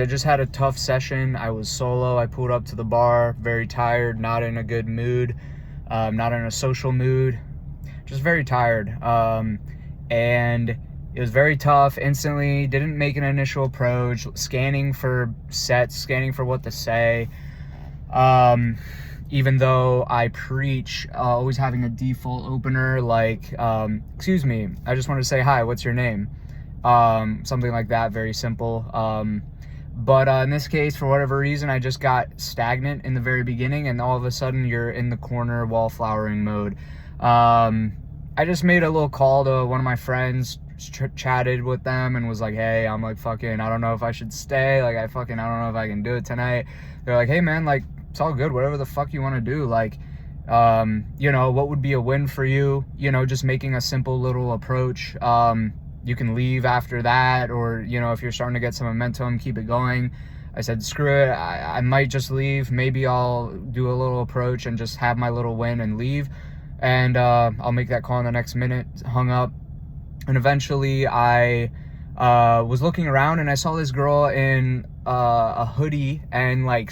I just had a tough session. I was solo. I pulled up to the bar, very tired, not in a good mood, not in a social mood, just very tired. And it was very tough. Instantly, didn't make an initial approach, scanning for sets, scanning for what to say. Even though I preach always having a default opener, like, excuse me, I just want to say hi, what's your name? Something like that, very simple. But in this case, for whatever reason, I just got stagnant in the very beginning, and all of a sudden you're in the corner wallflowering mode. I just made a little call to one of my friends, chatted with them, and was like, hey, I'm like, fucking, I don't know if I should stay. Like, I don't know if I can do it tonight. They're like, hey, man, like, it's all good. Whatever the fuck you want to do. Like, you know, what would be a win for you? You know, just making a simple little approach. You can leave after that, or, you know, if you're starting to get some momentum, keep it going. I said, screw it. I might just leave. Maybe I'll do a little approach and just have my little win and leave. And I'll make that call in the next minute. Hung up. And eventually I was looking around, and I saw this girl in a hoodie and like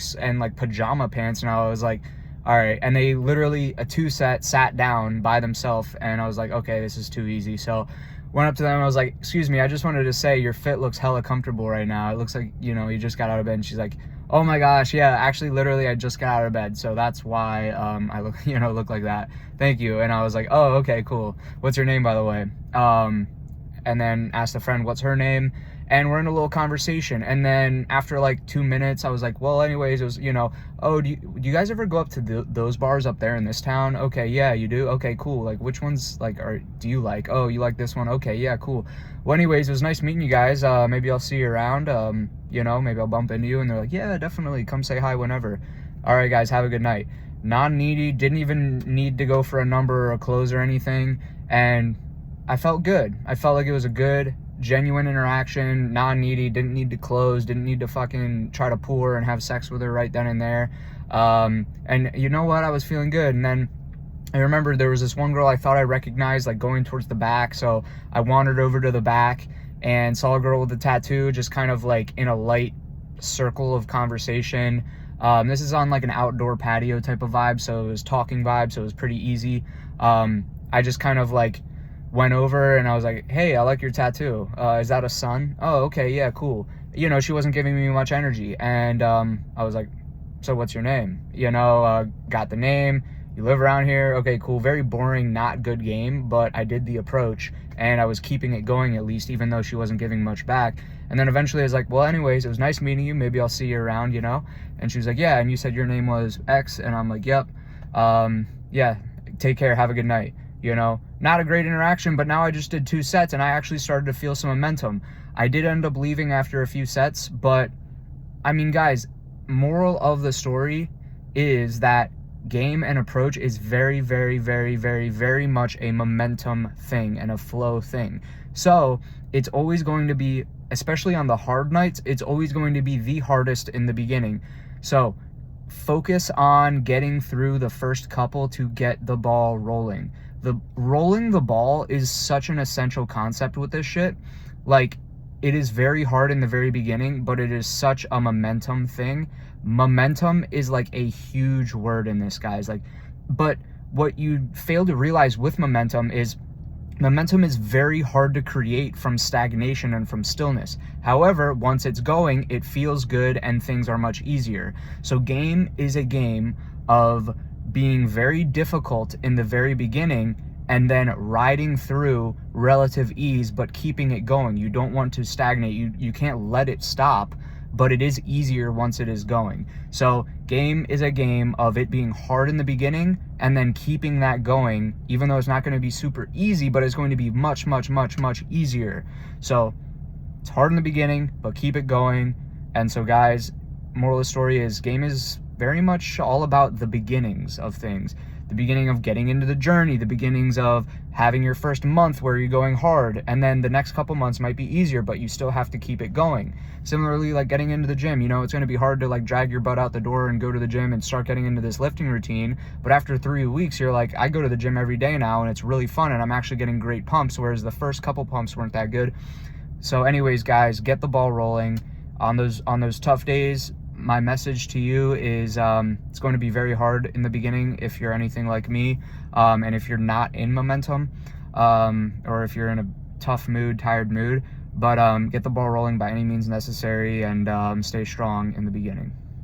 pajama pants. And I was like, all right. And they literally, a two-set, sat down by themselves. And I was like, okay, this is too easy. So went up to them and I was like, excuse me, I just wanted to say your fit looks hella comfortable right now. It looks like, you know, you just got out of bed. And she's like, oh my gosh, yeah, actually, literally, I just got out of bed. So that's why I look like that. Thank you. And I was like, oh, okay, cool. What's your name, by the way? And then asked a friend, what's her name? And we're in a little conversation. And then after like 2 minutes, I was like, well, anyways, it was, you know, oh, do you guys ever go up to those bars up there in this town? Okay, yeah, you do? Okay, cool. Like, which ones, like, do you like? Oh, you like this one? Okay, yeah, cool. Well, anyways, it was nice meeting you guys. Maybe I'll see you around. You know, maybe I'll bump into you. And they're like, yeah, definitely. Come say hi whenever. All right, guys, have a good night. Non-needy, didn't even need to go for a number or a close or anything. And I felt good. I felt like it was a good, genuine interaction, non-needy, didn't need to close, didn't need to fucking try to pull her and have sex with her right then and there. And you know what? I was feeling good. And then I remember there was this one girl I thought I recognized, like, going towards the back. So I wandered over to the back and saw a girl with a tattoo, just kind of like in a light circle of conversation. This is on like an outdoor patio type of vibe. So it was talking vibe. So it was pretty easy. I just kind of like went over and I was like, hey, I like your tattoo. Is that a sun? Oh, okay, yeah, cool. You know, she wasn't giving me much energy. And I was like, so what's your name? You know, got the name. You live around here? Okay, cool. Very boring, not good game, but I did the approach and I was keeping it going at least, even though she wasn't giving much back. And then eventually I was like, well, anyways, it was nice meeting you. Maybe I'll see you around, you know? And she was like, yeah, and you said your name was X. And I'm like, yep. Yeah, take care. Have a good night. You know, not a great interaction, but now I just did 2 sets and I actually started to feel some momentum. I did end up leaving after a few sets, but I mean, guys, moral of the story is that game and approach is very, very, very, very, very much a momentum thing and a flow thing. So it's always going to be, especially on the hard nights, it's always going to be the hardest in the beginning. So focus on getting through the first couple to get the ball rolling. Rolling the ball is such an essential concept with this shit. Like, it is very hard in the very beginning, but it is such a momentum thing. Momentum is like a huge word in this, guys. Like, but what you fail to realize with momentum is very hard to create from stagnation and from stillness. However, once it's going, it feels good and things are much easier. So game is a game of being very difficult in the very beginning and then riding through relative ease, but keeping it going. You don't want to stagnate. You can't let it stop, but it is easier once it is going. So game is a game of it being hard in the beginning and then keeping that going, even though it's not going to be super easy, but it's going to be much, much, much, much easier. So it's hard in the beginning, but keep it going. And so, guys, moral of the story is game is very much all about the beginnings of things. The beginning of getting into the journey, the beginnings of having your first month where you're going hard, and then the next couple months might be easier, but you still have to keep it going. Similarly, like getting into the gym, you know, it's going to be hard to like drag your butt out the door and go to the gym and start getting into this lifting routine, but after 3 weeks, you're like, I go to the gym every day now, and it's really fun, and I'm actually getting great pumps, whereas the first couple pumps weren't that good. So anyways, guys, get the ball rolling. on those tough days, my message to you is it's going to be very hard in the beginning if you're anything like me, and if you're not in momentum, or if you're in a tough mood, tired mood. But get the ball rolling by any means necessary, and stay strong in the beginning.